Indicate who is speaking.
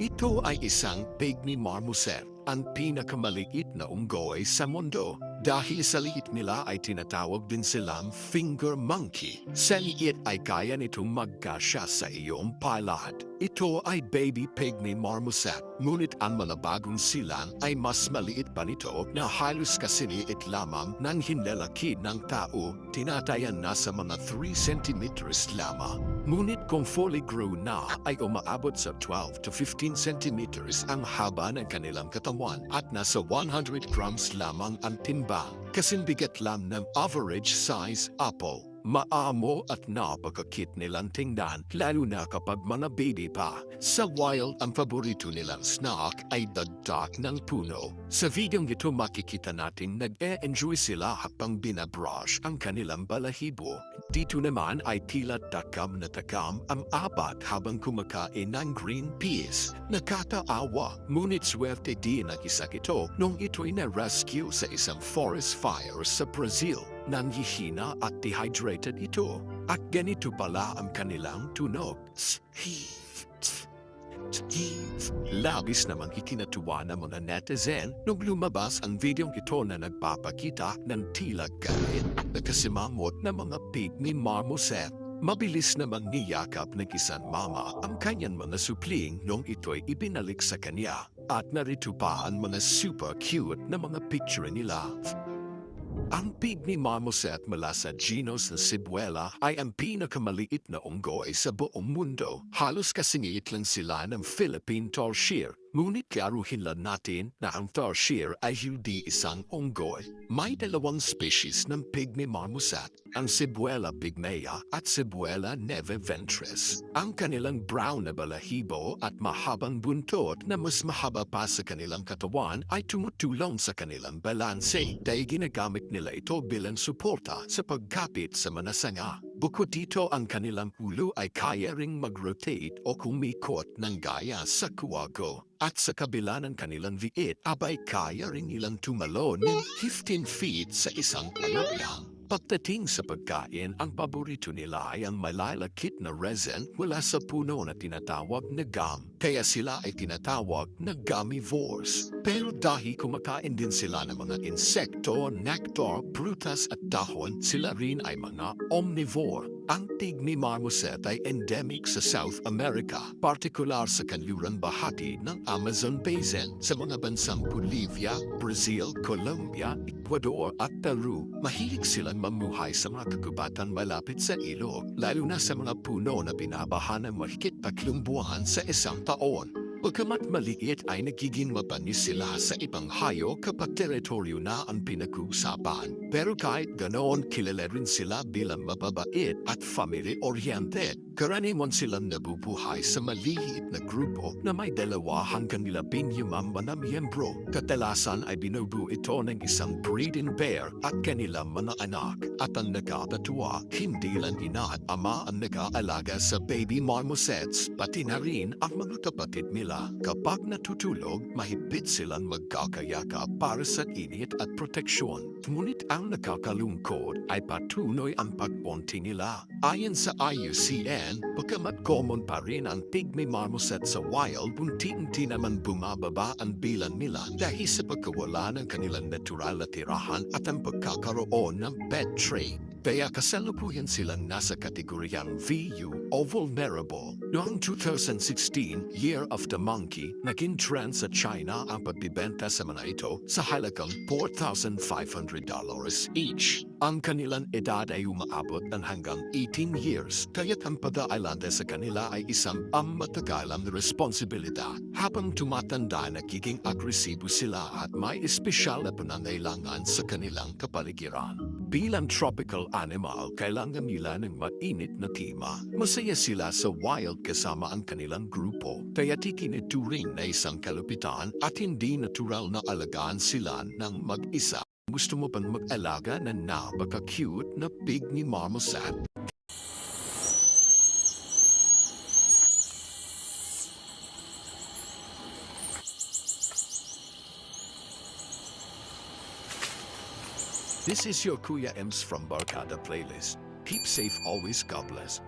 Speaker 1: Ito ay isang pygmy marmoset, ang pinakamaliit na unggoy sa mundo. Dahil sa liit nila ay tinatawag din silang finger monkey. Sa liit ay kaya nitong magkasya sa iyong palad. Ito ay baby pygmy marmoset, ngunit ang mga bagong silang ay mas maliit pa nito na halos kasiliit lamang ng hinlalaki ng tao, tinatayan na sa mga 3 centimeters lamang. Ngunit kung fully grown na ay umaabot sa 12 to 15 centimeters ang haba ng kanilang katawan at nasa 100 grams lamang ang timbang. Kasing bigat lang ng average size apple. Maamo at napakakit nilang tingnan lalo na kapag mga baby pa. Sa wild, ang paborito nilang snack ay dagdag ng puno. Sa videong ito makikita natin nag-e-enjoy sila habang binabrush ang kanilang balahibo. Dito naman ay tila takam na takam ang apat habang kumakain ng green peas. Nakataawa, ngunit swerte din ang isa ito nung ito'y na-rescue sa isang forest fire sa Brazil. Nanghihina at dehydrated ito. At ganito pala ang kanilang tunog. Labis namang ikinatuwa ng mga netizen nung lumabas ang videong ito na nagpapakita ng tila galit at nakasimamot na mga pygmy marmoset. Mabilis namang niyakap ng isang mama ang kanyang mga supling nung ito'y ibinalik sa kanya. At narito pa ang mga super cute na mga picture nila. Ang pygmy marmoset mula sa genus na Cibuela ay ang pinakamaliit na unggoy sa buong mundo. Halos kasingit lang sila ng Philippine tarsier. Ngunit klaruhin lang natin na ang tarsier ay hindi isang unggoy. May dalawang species ng pygmy marmoset, ang Cibuela pygmea at Cibuela neveventris. Ang kanilang brown na balahibo at mahabang buntot na mas mahaba pa sa kanilang katawan ay tumutulong sa kanilang balanse dahil ginagamit nila ito bilang suporta sa pagkapit sa mga sanga. Bukod dito ang kanilang ulo ay kaya ring mag-rotate o kumikot ng gaya sa kuwago. At sa kabila ng kanilang viit, abay kaya rin nilang tumalon ng 15 feet sa isang kalapyang. Pagdating sa pagkain, ang paborito nila ay ang malalakit na resin mula sa puno na tinatawag na gum. Kaya sila ay tinatawag na gummivores. Pero dahil kumakain din sila ng mga insekto, nectar, prutas at dahon, sila rin ay mga omnivore. Ang pygmy marmoset ay endemic sa South America, partikular sa kanlurang bahagi ng Amazon Basin. Sa mga bansang Bolivia, Brazil, Colombia, Ecuador at Peru, mahilig silang mamuhay sa mga kagubatan malapit sa ilog, lalo na sa mga puno na binabaha ng mahigit 3 buwan sa isang taon. Pagkamat maliit ay nagiging mapanis sila sa ibang hayop kapag teritoryo na ang pinag-uusapan. Pero kahit ganoon, kilala rin sila bilang mababait at family-oriented. Karaniwan silang nabubuhay sa maliit na grupo na may 2 hanggang 15 mga miyembro. Kadalasan ay binubuo ito ng isang breeding pair at kanilang mga anak. At ang nakakatuwa, hindi lang ina at ama ang nag-aalaga sa baby marmosets, pati na rin ang mga kapatid nila. Kapag natutulog, mahigpit silang magkakayaka para sa init at proteksyon. Ngunit ang nakakalungkod ay patuloy ang pagpunti nila. Ayon sa IUCN, bagamat common pa rin ang pygmy marmoset sa wild, unti-unti naman bumababa ang bilang nila dahil sa pagkawala ng kanilang natural na tirahan at ang pagkakaroon ng pet trade. Kaya kasalukuyan silang nasa kategoryang VU o vulnerable. Noong 2016, Year of the Monkey, naging trend sa China ang pagbibenta sa mga ito sa halagang $4,500 each. Ang kanilang edad ay umaabot ng hanggang 18 years, kaya't ang pag-aalanda sa kanila ay isang matagalang responsibilidad. Habang tumatanda, nagiging agresibo sila at may espesyal na panangailangan sa kanilang kapaligiran. Bilang tropical animal, kailangan nila ng mainit na klima. Masaya sila sa wild kasama ang kanilang grupo, kaya tikinuturing na isang kalupitan at hindi natural na alagaan sila ng mag-isa. Gusto mo bang mag-alaga na napaka-cute na pygmy marmoset? This is your Kuya Ems from Barkada Playlist. Keep safe always, God bless.